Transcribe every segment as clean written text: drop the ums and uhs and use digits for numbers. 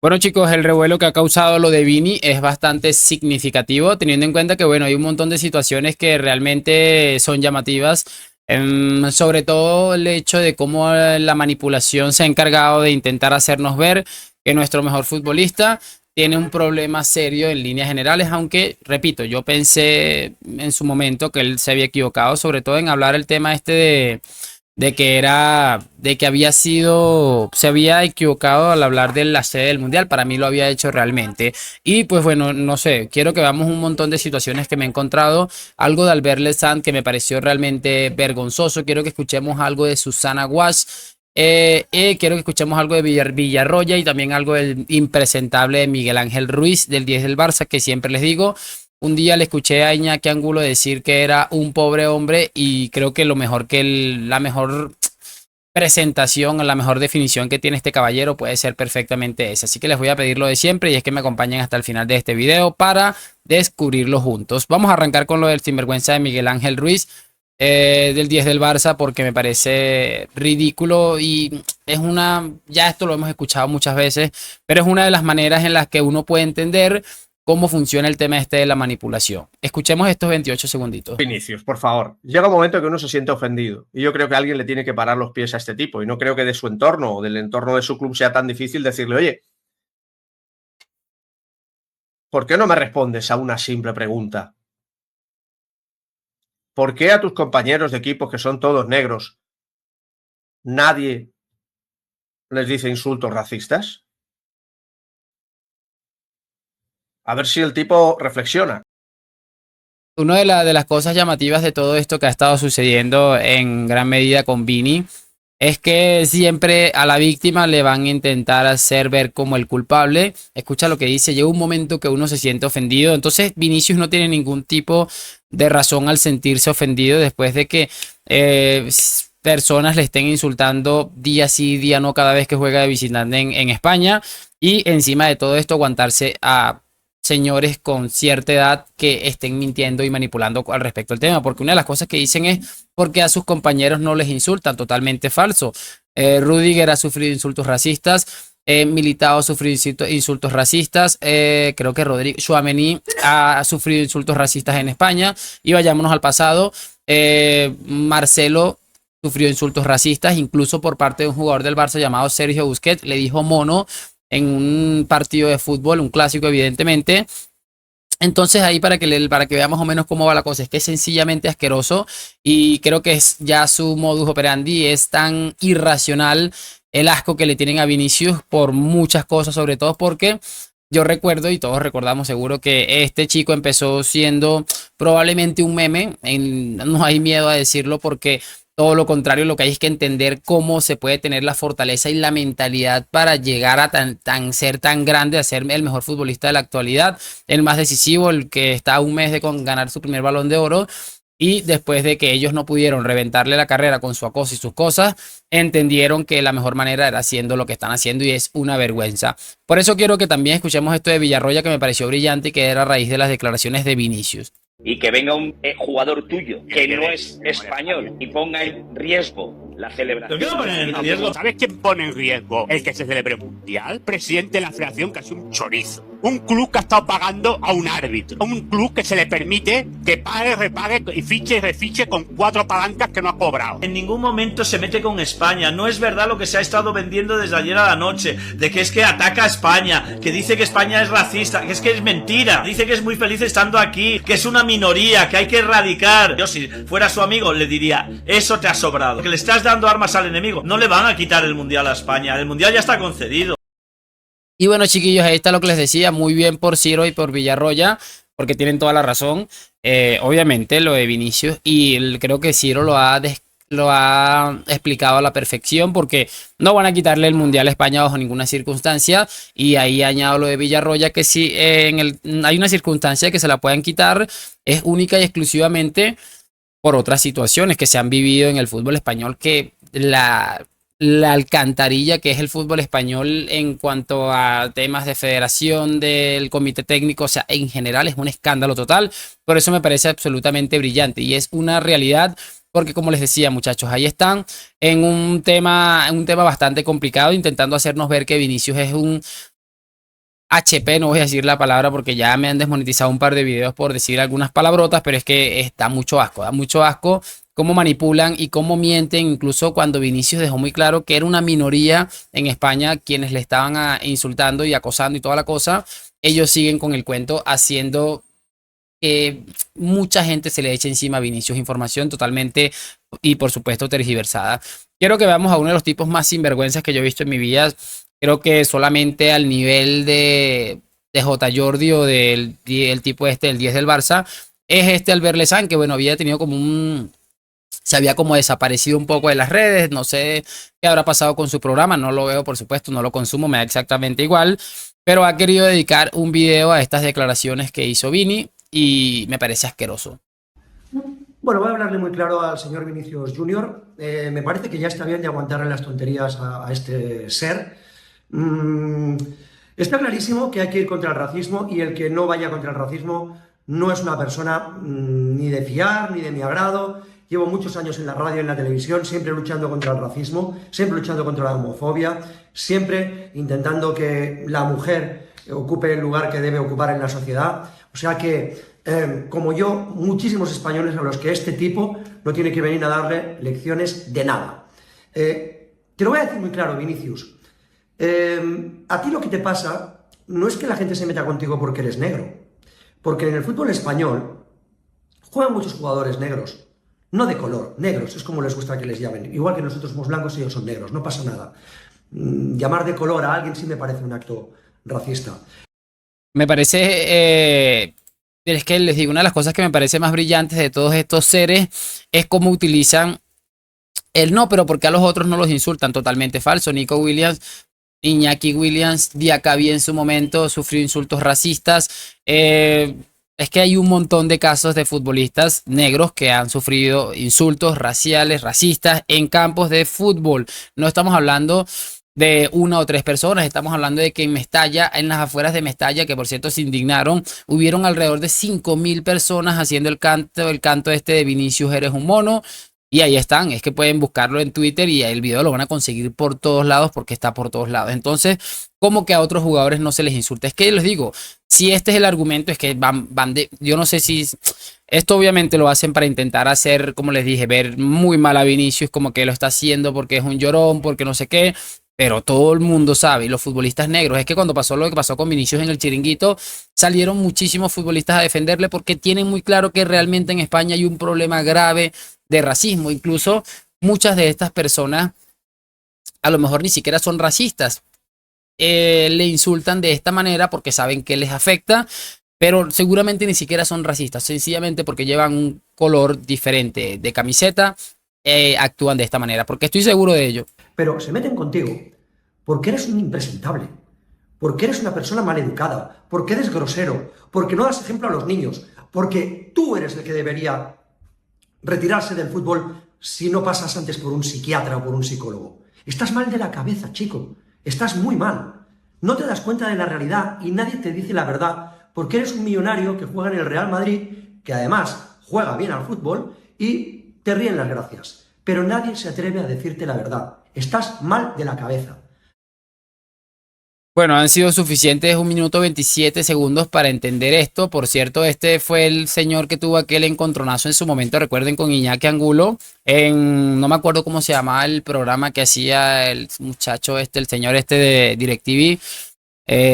Bueno, chicos, el revuelo que ha causado lo de Vini es bastante significativo, teniendo en cuenta que, bueno, hay un montón de situaciones que realmente son llamativas, sobre todo el hecho de cómo la manipulación se ha encargado de intentar hacernos ver que nuestro mejor futbolista tiene un problema serio en líneas generales, aunque, repito, yo pensé en su momento que él se había equivocado, sobre todo en hablar el tema este de que había sido, se había equivocado al hablar de la sede del mundial. Para mí lo había hecho realmente. Y pues bueno, no sé, quiero que veamos un montón de situaciones que me he encontrado. Algo de Albert Lezand que me pareció realmente vergonzoso. Quiero que escuchemos algo de Susana Guas. Quiero que escuchemos algo de Villarroya y también algo del impresentable de Miguel Ángel Ruiz, del 10 del Barça, que siempre les digo. Un día le escuché a Iñaki Angulo decir que era un pobre hombre y creo que lo mejor que la mejor presentación o la mejor definición que tiene este caballero puede ser perfectamente esa. Así que les voy a pedir lo de siempre y es que me acompañen hasta el final de este video para descubrirlo juntos. Vamos a arrancar con lo del sinvergüenza de Miguel Ángel Ruiz, del 10 del Barça, porque me parece ridículo y es ya esto lo hemos escuchado muchas veces, pero es una de las maneras en las que uno puede entender cómo funciona el tema este de la manipulación. Escuchemos estos 28 segunditos. Vinicius, por favor. Llega un momento que uno se siente ofendido y yo creo que alguien le tiene que parar los pies a este tipo y no creo que de su entorno o del entorno de su club sea tan difícil decirle, oye, ¿por qué no me respondes a una simple pregunta? ¿Por qué a tus compañeros de equipo, que son todos negros, nadie les dice insultos racistas? A ver si el tipo reflexiona. Una de las cosas llamativas de todo esto que ha estado sucediendo en gran medida con Vini es que siempre a la víctima le van a intentar hacer ver como el culpable. Escucha lo que dice: llega un momento que uno se siente ofendido. Entonces Vinicius no tiene ningún tipo de razón al sentirse ofendido después de que personas le estén insultando día sí, día no, cada vez que juega de visitante en España. Y encima de todo esto aguantarse a señores con cierta edad que estén mintiendo y manipulando al respecto del tema, porque una de las cosas que dicen es porque a sus compañeros no les insultan. Totalmente falso. Rudiger ha sufrido insultos racistas, Militao ha sufrido insultos racistas, creo que Rodrigo Tchouaméni ha sufrido insultos racistas en España, y vayámonos al pasado. Marcelo sufrió insultos racistas, incluso por parte de un jugador del Barça llamado Sergio Busquets, le dijo mono en un partido de fútbol, un clásico evidentemente. Entonces ahí para que veamos más o menos cómo va la cosa, es que es sencillamente asqueroso y creo que es ya su modus operandi, es tan irracional el asco que le tienen a Vinicius por muchas cosas, sobre todo porque yo recuerdo y todos recordamos seguro que este chico empezó siendo probablemente un meme, no hay miedo a decirlo porque todo lo contrario, lo que hay es que entender cómo se puede tener la fortaleza y la mentalidad para llegar a ser tan grande, a ser el mejor futbolista de la actualidad, el más decisivo, el que está a un mes de ganar su primer Balón de Oro. Y después de que ellos no pudieron reventarle la carrera con su acoso y sus cosas, entendieron que la mejor manera era haciendo lo que están haciendo y es una vergüenza. Por eso quiero que también escuchemos esto de Villarroya, que me pareció brillante y que era a raíz de las declaraciones de Vinicius. Y que venga un jugador tuyo que no es español y ponga en riesgo la celebración. ¿Pero qué va a poner en riesgo? ¿Sabes quién pone en riesgo el que se celebre mundial? Presidente de la federación, que es un chorizo. Un club que ha estado pagando a un árbitro. Un club que se le permite que pague, repague y fiche y refiche con 4 palancas que no ha cobrado. En ningún momento se mete con España. No es verdad lo que se ha estado vendiendo desde ayer a la noche, de que es que ataca a España, que dice que España es racista, que es mentira. Dice que es muy feliz estando aquí, que es una minoría, que hay que erradicar. Yo, si fuera su amigo, le diría: eso te ha sobrado, que le estás dando armas al enemigo. No le van a quitar el mundial a España, el mundial ya está concedido. Y bueno, chiquillos, ahí está lo que les decía. Muy bien por Ciro y por Villarroya, porque tienen toda la razón. Obviamente lo de Vinicius, y creo que Ciro lo ha explicado a la perfección, porque no van a quitarle el mundial a España bajo ninguna circunstancia. Y ahí añado lo de Villarroya, que si hay una circunstancia que se la puedan quitar, es única y exclusivamente por otras situaciones que se han vivido en el fútbol español, que la alcantarilla que es el fútbol español en cuanto a temas de federación, del comité técnico, o sea, en general es un escándalo total. Por eso me parece absolutamente brillante y es una realidad, porque como les decía, muchachos, ahí están en un tema bastante complicado, intentando hacernos ver que Vinicius es HP, no voy a decir la palabra porque ya me han desmonetizado un par de videos por decir algunas palabrotas, pero es que da mucho asco cómo manipulan y cómo mienten, incluso cuando Vinicius dejó muy claro que era una minoría en España quienes le estaban insultando y acosando y toda la cosa. Ellos siguen con el cuento haciendo que mucha gente se le eche encima a Vinicius información totalmente y por supuesto tergiversada. Quiero que veamos a uno de los tipos más sinvergüenzas que yo he visto en mi vida. Creo que solamente al nivel de J. Jordi o del tipo el 10 del Barça, es Albert Lezán, que bueno, había tenido como se había como desaparecido un poco de las redes, no sé qué habrá pasado con su programa, no lo veo por supuesto, no lo consumo, me da exactamente igual, pero ha querido dedicar un video a estas declaraciones que hizo Vini y me parece asqueroso. Bueno, voy a hablarle muy claro al señor Vinicius Junior. Me parece que ya está bien de aguantarle las tonterías a este ser. Está clarísimo que hay que ir contra el racismo y el que no vaya contra el racismo no es una persona ni de fiar, ni de mi agrado. Llevo muchos años en la radio y en la televisión, siempre luchando contra el racismo, siempre luchando contra la homofobia, siempre intentando que la mujer ocupe el lugar que debe ocupar en la sociedad. O sea que, como yo, muchísimos españoles a los que este tipo no tiene que venir a darle lecciones de nada. Te lo voy a decir muy claro, Vinicius. A ti lo que te pasa no es que la gente se meta contigo porque eres negro, porque en el fútbol español juegan muchos jugadores negros. No de color, negros, es como les gusta que les llamen. Igual que nosotros somos blancos y ellos son negros, no pasa nada. Llamar de color a alguien sí me parece un acto racista. Me parece, es que les digo, una de las cosas que me parece más brillantes de todos estos seres es cómo utilizan el no, pero porque a los otros no los insultan. Totalmente falso. Nico Williams, Iñaki Williams, Diacabí en su momento sufrió insultos racistas. Es que hay un montón de casos de futbolistas negros que han sufrido insultos raciales, racistas en campos de fútbol. No estamos hablando de una o tres personas, estamos hablando de que en Mestalla, en las afueras de Mestalla, que por cierto se indignaron, hubieron alrededor de 5.000 personas haciendo el canto este de Vinicius eres un mono. Y ahí están, es que pueden buscarlo en Twitter y el video lo van a conseguir por todos lados porque está por todos lados. Entonces, ¿cómo que a otros jugadores no se les insulta? Es que les digo, si este es el argumento, es que van yo no sé si esto obviamente lo hacen para intentar hacer, como les dije, ver muy mal a Vinicius, como que lo está haciendo porque es un llorón, porque no sé qué. Pero todo el mundo sabe, y los futbolistas negros, es que cuando pasó lo que pasó con Vinicius en el Chiringuito, salieron muchísimos futbolistas a defenderle porque tienen muy claro que realmente en España hay un problema grave de racismo. Incluso muchas de estas personas a lo mejor ni siquiera son racistas, le insultan de esta manera porque saben que les afecta, pero seguramente ni siquiera son racistas, sencillamente porque llevan un color diferente de camiseta, actúan de esta manera, porque estoy seguro de ello. Pero se meten contigo porque eres un impresentable, porque eres una persona maleducada, porque eres grosero, porque no das ejemplo a los niños, porque tú eres el que debería retirarse del fútbol si no pasas antes por un psiquiatra o por un psicólogo. Estás mal de la cabeza, chico. Estás muy mal. No te das cuenta de la realidad y nadie te dice la verdad porque eres un millonario que juega en el Real Madrid, que además juega bien al fútbol y te ríen las gracias. Pero nadie se atreve a decirte la verdad. Estás mal de la cabeza. Bueno, han sido suficientes 1 minuto 27 segundos para entender esto. Por cierto, este fue el señor que tuvo aquel encontronazo en su momento, recuerden, con Iñaki Angulo, no me acuerdo cómo se llamaba el programa que hacía el muchacho el señor de DirecTV,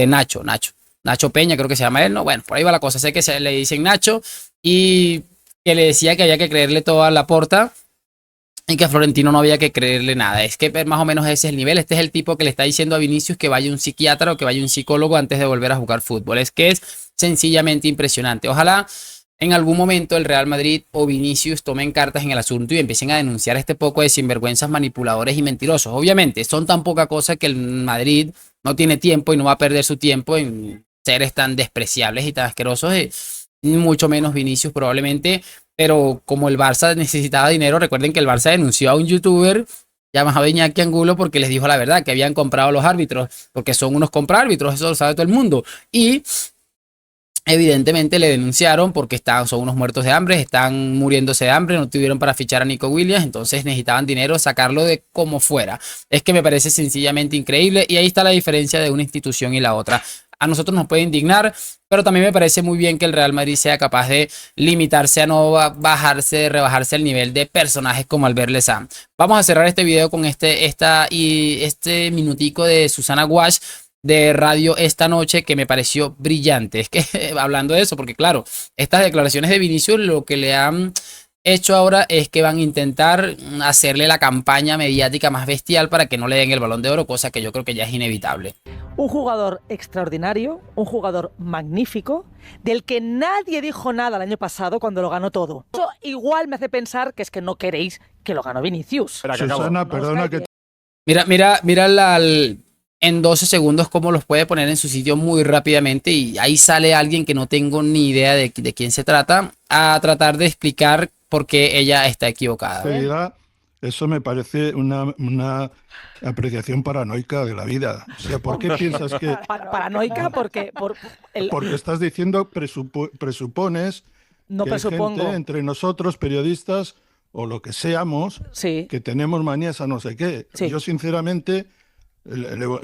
Nacho Peña, creo que se llama él, ¿no? Bueno, por ahí va la cosa, sé que le dicen Nacho, y que le decía que había que creerle todo a Laporta, y que a Florentino no había que creerle nada. Es que más o menos ese es el nivel. Este es el tipo que le está diciendo a Vinicius que vaya un psiquiatra o que vaya un psicólogo antes de volver a jugar fútbol. Es que es sencillamente impresionante. Ojalá en algún momento el Real Madrid o Vinicius tomen cartas en el asunto y empiecen a denunciar a este poco de sinvergüenzas, manipuladores y mentirosos. Obviamente son tan poca cosa que el Madrid no tiene tiempo y no va a perder su tiempo en seres tan despreciables y tan asquerosos, mucho menos Vinicius probablemente. Pero como el Barça necesitaba dinero, recuerden que el Barça denunció a un youtuber llamado Iñaki Angulo porque les dijo la verdad, que habían comprado los árbitros, porque son unos compra-árbitros, eso lo sabe todo el mundo. Y evidentemente le denunciaron porque son unos muertos de hambre, están muriéndose de hambre, no tuvieron para fichar a Nico Williams, entonces necesitaban dinero, sacarlo de como fuera. Es que me parece sencillamente increíble y ahí está la diferencia de una institución y la otra. a nosotros nos puede indignar, pero también me parece muy bien que el Real Madrid sea capaz de limitarse a no rebajarse al nivel de personajes como Albert Lezán. Vamos a cerrar este video con este minutico de Susana Guasch de Radio Esta Noche, que me pareció brillante. Es que hablando de eso, porque claro, estas declaraciones de Vinicius lo que le han hecho ahora es que van a intentar hacerle la campaña mediática más bestial para que no le den el Balón de Oro, cosa que yo creo que ya es inevitable. Un jugador extraordinario, un jugador magnífico, del que nadie dijo nada el año pasado cuando lo ganó todo. Eso igual me hace pensar que es que no queréis que lo ganó Vinicius. Susana, perdona que... Mira en 12 segundos cómo los puede poner en su sitio muy rápidamente, y ahí sale alguien que no tengo ni idea de quién se trata a tratar de explicar por qué ella está equivocada. Eso me parece una apreciación paranoica de la vida. O sea, ¿por qué piensas que...? Paranoica porque... Porque estás diciendo, presupones no que presupongo. hay gente entre nosotros, periodistas, o lo que seamos, sí, que tenemos manías a no sé qué. Sí. Yo, sinceramente,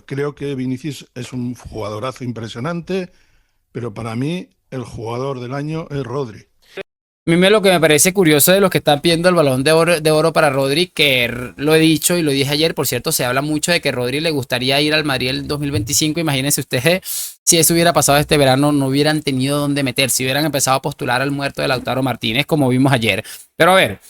creo que Vinicius es un jugadorazo impresionante, pero para mí el jugador del año es Rodri. A mí lo que me parece curioso de los que están pidiendo el Balón de Oro para Rodri, que lo he dicho y lo dije ayer, por cierto, se habla mucho de que Rodri le gustaría ir al Madrid el 2025. Imagínense ustedes, si eso hubiera pasado este verano, no hubieran tenido dónde meter, si hubieran empezado a postular al muerto de Lautaro Martínez, como vimos ayer. Pero a ver,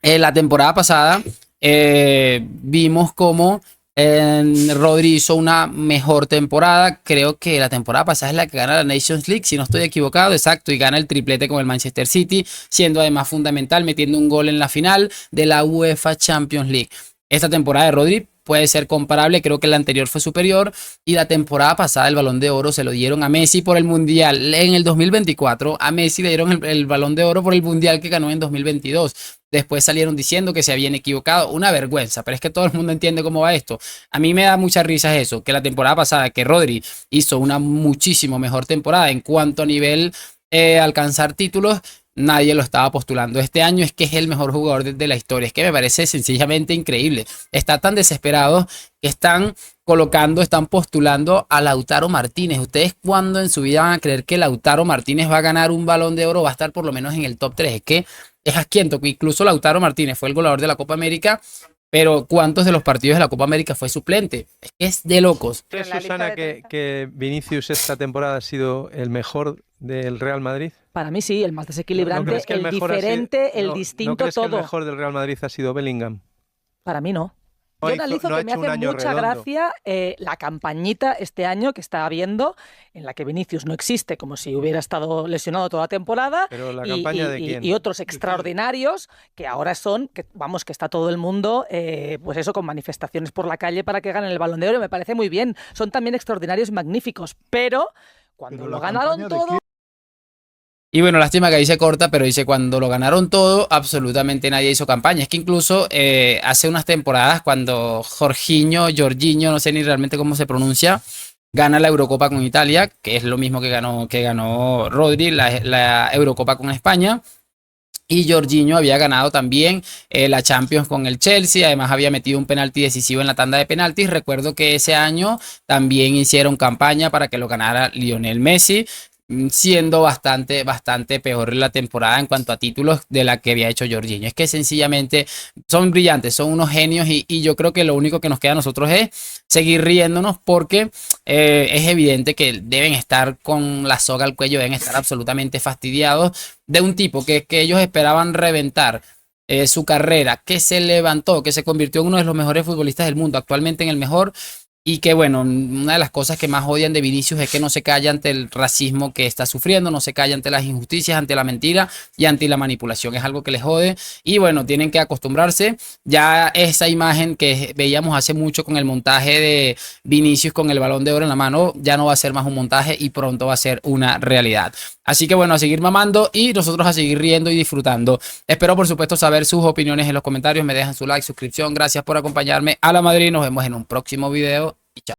la temporada pasada vimos cómo Rodri hizo una mejor temporada. Creo que la temporada pasada es la que gana la Nations League, si no estoy equivocado, exacto, y gana el triplete con el Manchester City, siendo además fundamental, metiendo un gol en la final de la UEFA Champions League. Esta temporada de Rodri puede ser comparable, creo que la anterior fue superior, y la temporada pasada el Balón de Oro se lo dieron a Messi por el Mundial en el 2024, a Messi le dieron el Balón de Oro por el Mundial que ganó en 2022. Después salieron diciendo que se habían equivocado. Una vergüenza, pero es que todo el mundo entiende cómo va esto. A mí me da mucha risa eso, que la temporada pasada que Rodri hizo una muchísimo mejor temporada en cuanto a nivel alcanzar títulos, nadie lo estaba postulando. Este año es que es el mejor jugador de la historia. Es que me parece sencillamente increíble. Está tan desesperado que están postulando a Lautaro Martínez. ¿Ustedes cuándo en su vida van a creer que Lautaro Martínez va a ganar un Balón de Oro? Va a estar por lo menos en el top 3. Es que es asquiento que incluso Lautaro Martínez fue el goleador de la Copa América, pero ¿cuántos de los partidos de la Copa América fue suplente? Es que es de locos. ¿Crees, Susana, que Vinicius esta temporada ha sido el mejor del Real Madrid? Para mí sí, el más desequilibrante, ¿No que el diferente, el distinto, ¿no crees todo. que el mejor del Real Madrid ha sido Bellingham? Para mí no. Yo analizo no que me hace mucha gracia la campañita este año que está habiendo, en la que Vinicius no existe, como si hubiera estado lesionado toda la temporada. ¿Pero la campaña de quién? Y otros extraordinarios que ahora son, que está todo el mundo, pues eso, con manifestaciones por la calle para que ganen el Balón de Oro. Me parece muy bien. Son también extraordinarios y magníficos, pero cuando lo ganaron todo... Y bueno, lástima que ahí se corta, pero dice, cuando lo ganaron todo, absolutamente nadie hizo campaña. Es que incluso hace unas temporadas, cuando Jorginho, no sé ni realmente cómo se pronuncia, gana la Eurocopa con Italia, que es lo mismo que ganó Rodri, la Eurocopa con España. Y Jorginho había ganado también la Champions con el Chelsea. Además había metido un penalti decisivo en la tanda de penaltis. Recuerdo que ese año también hicieron campaña para que lo ganara Lionel Messi, siendo bastante peor la temporada en cuanto a títulos de la que había hecho Jorginho. Es que sencillamente son brillantes, son unos genios, y yo creo que lo único que nos queda a nosotros es seguir riéndonos, porque es evidente que deben estar con la soga al cuello, deben estar absolutamente fastidiados de un tipo que ellos esperaban reventar su carrera, que se levantó, que se convirtió en uno de los mejores futbolistas del mundo, actualmente en el mejor. Y que bueno, una de las cosas que más odian de Vinicius es que no se calla ante el racismo que está sufriendo, no se calla ante las injusticias, ante la mentira y ante la manipulación. Es algo que les jode, y bueno, tienen que acostumbrarse. Ya esa imagen que veíamos hace mucho con el montaje de Vinicius con el Balón de Oro en la mano, ya no va a ser más un montaje y pronto va a ser una realidad. Así que bueno, a seguir mamando y nosotros a seguir riendo y disfrutando. Espero por supuesto saber sus opiniones en los comentarios. Me dejan su like, suscripción. Gracias por acompañarme. A la Madrid. Nos vemos en un próximo video. Y chao.